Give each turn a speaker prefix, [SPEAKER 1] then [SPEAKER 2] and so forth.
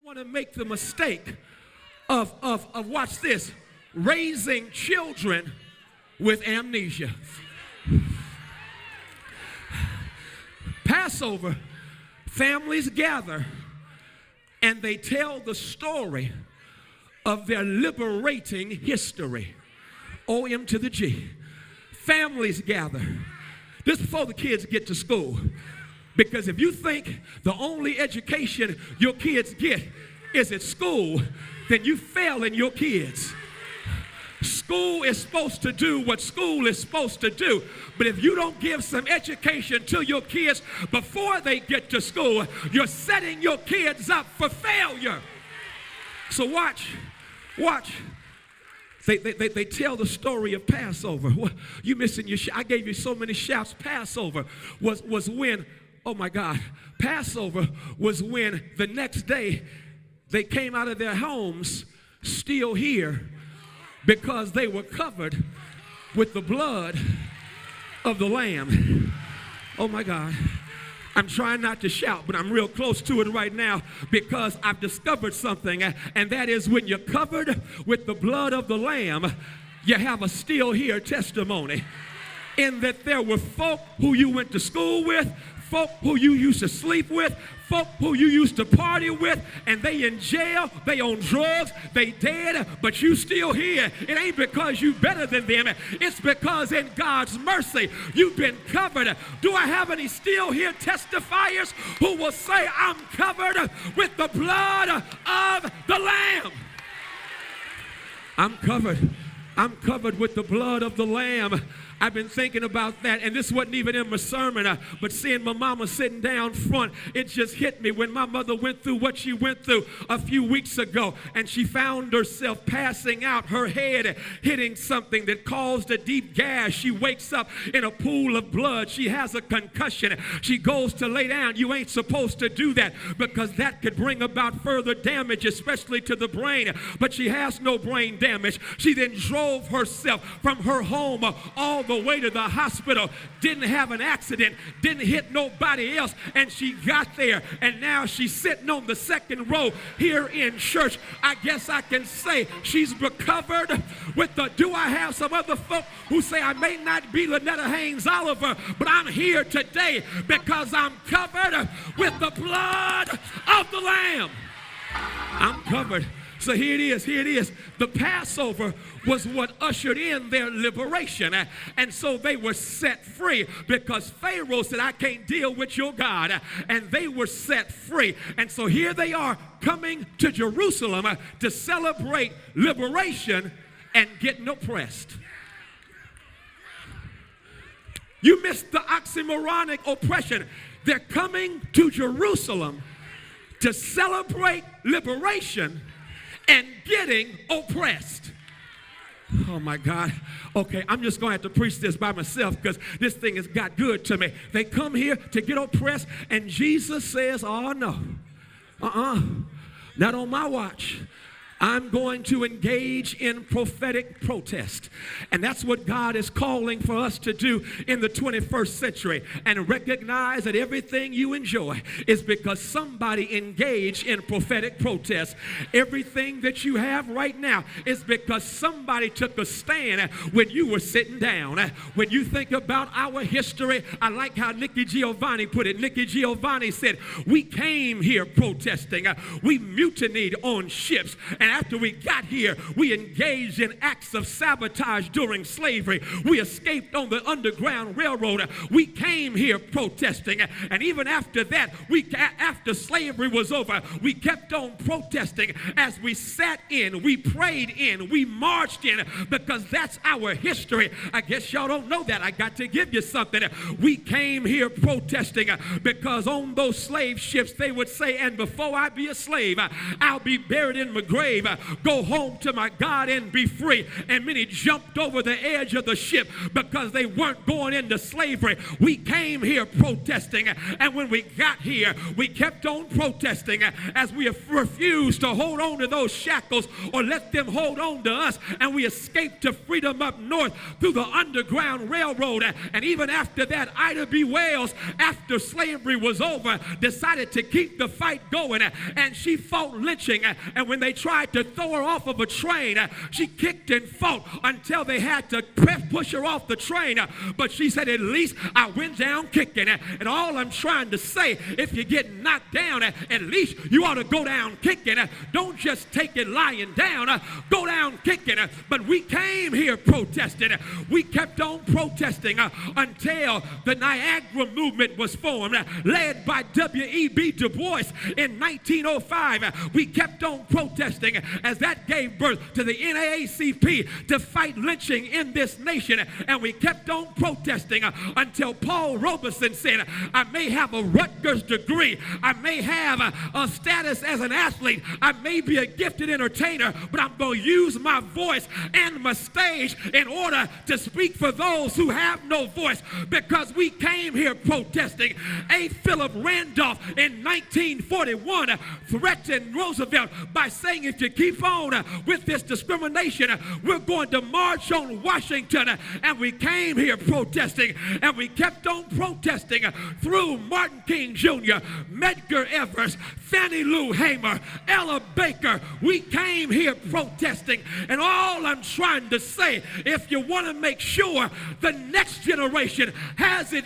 [SPEAKER 1] want to make the mistake of watch this, raising children with amnesia. Passover, families gather and they tell the story of their liberating history. O-M to the G. Families gather. This before the kids get to school. Because if you think the only education your kids get is at school, then you failing your kids. School is supposed to do what school is supposed to do. But if you don't give some education to your kids before they get to school, you're setting your kids up for failure. So watch. They tell the story of Passover. You missing your I gave you so many shouts. Passover was when, oh my God, Passover was when the next day they came out of their homes still here because they were covered with the blood of the Lamb. Oh my God. I'm trying not to shout, but I'm real close to it right now because I've discovered something, and that is when you're covered with the blood of the Lamb, you have a still here testimony. In that there were folk who you went to school with, folk who you used to sleep with, folk who you used to party with, and they in jail, they on drugs, they dead, but you still here. It ain't because you better than them. It's because in God's mercy, you've been covered. Do I have any still here testifiers who will say, I'm covered with the blood of the Lamb? I'm covered with the blood of the Lamb. I've been thinking about that, and this wasn't even in my sermon, but seeing my mama sitting down front, it just hit me when my mother went through what she went through a few weeks ago, and she found herself passing out, her head hitting something that caused a deep gash. She wakes up in a pool of blood. She has a concussion. She goes to lay down. You ain't supposed to do that because that could bring about further damage, especially to the brain, but she has no brain damage. She then drove herself from her home all the way to the hospital, didn't have an accident, didn't hit nobody else, and she got there, and now she's sitting on the second row here in church. I guess I can say she's recovered with the, do I have some other folk who say I may not be Lynetta Haynes Oliver, but I'm here today because I'm covered with the blood of the Lamb. I'm covered. So here it is. The Passover was what ushered in their liberation. And so they were set free because Pharaoh said, I can't deal with your God. And they were set free. And so here they are coming to Jerusalem to celebrate liberation and getting oppressed. You missed the oxymoronic oppression. They're coming to Jerusalem to celebrate liberation and getting oppressed. Oh my God. Okay, I'm just going to have to preach this by myself because this thing has got good to me. They come here to get oppressed, and Jesus says, oh no, not on my watch. I'm going to engage in prophetic protest. And that's what God is calling for us to do in the 21st century. And recognize that everything you enjoy is because somebody engaged in prophetic protest. Everything that you have right now is because somebody took a stand when you were sitting down. When you think about our history, I like how Nikki Giovanni put it. Nikki Giovanni said, we came here protesting. We mutinied on ships. And after we got here, we engaged in acts of sabotage during slavery. We escaped on the Underground Railroad. We came here protesting. And even after that, after slavery was over, we kept on protesting as we sat in, we prayed in, we marched in, because that's our history. I guess y'all don't know that. I got to give you something. We came here protesting because on those slave ships, they would say, and before I be a slave, I'll be buried in my grave. slave, go home to my God and be free. And many jumped over the edge of the ship because they weren't going into slavery. We came here protesting, and when we got here, we kept on protesting as we refused to hold on to those shackles or let them hold on to us, and we escaped to freedom up north through the Underground Railroad. And even after that, Ida B. Wells, after slavery was over, decided to keep the fight going, and she fought lynching. And when they tried to throw her off of a train, she kicked and fought until they had to push her off the train. But she said, at least I went down kicking. And all I'm trying to say, if you get knocked down, at least you ought to go down kicking. Don't just take it lying down. Go down kicking. But we came here protesting. We kept on protesting until the Niagara movement was formed, led by W.E.B. Du Bois in 1905. We kept on protesting as that gave birth to the NAACP to fight lynching in this nation. And we kept on protesting until Paul Robeson said, I may have a Rutgers degree, I may have a status as an athlete, I may be a gifted entertainer, but I'm going to use my voice and my stage in order to speak for those who have no voice, because we came here protesting. A. Philip Randolph in 1941 threatened Roosevelt by saying, if you keep on with this discrimination, we're going to march on Washington. And we came here protesting, and we kept on protesting through Martin King Jr., Medgar Evers, Fannie Lou Hamer, Ella Baker. We came here protesting. And all I'm trying to say, if you want to make sure the next generation has it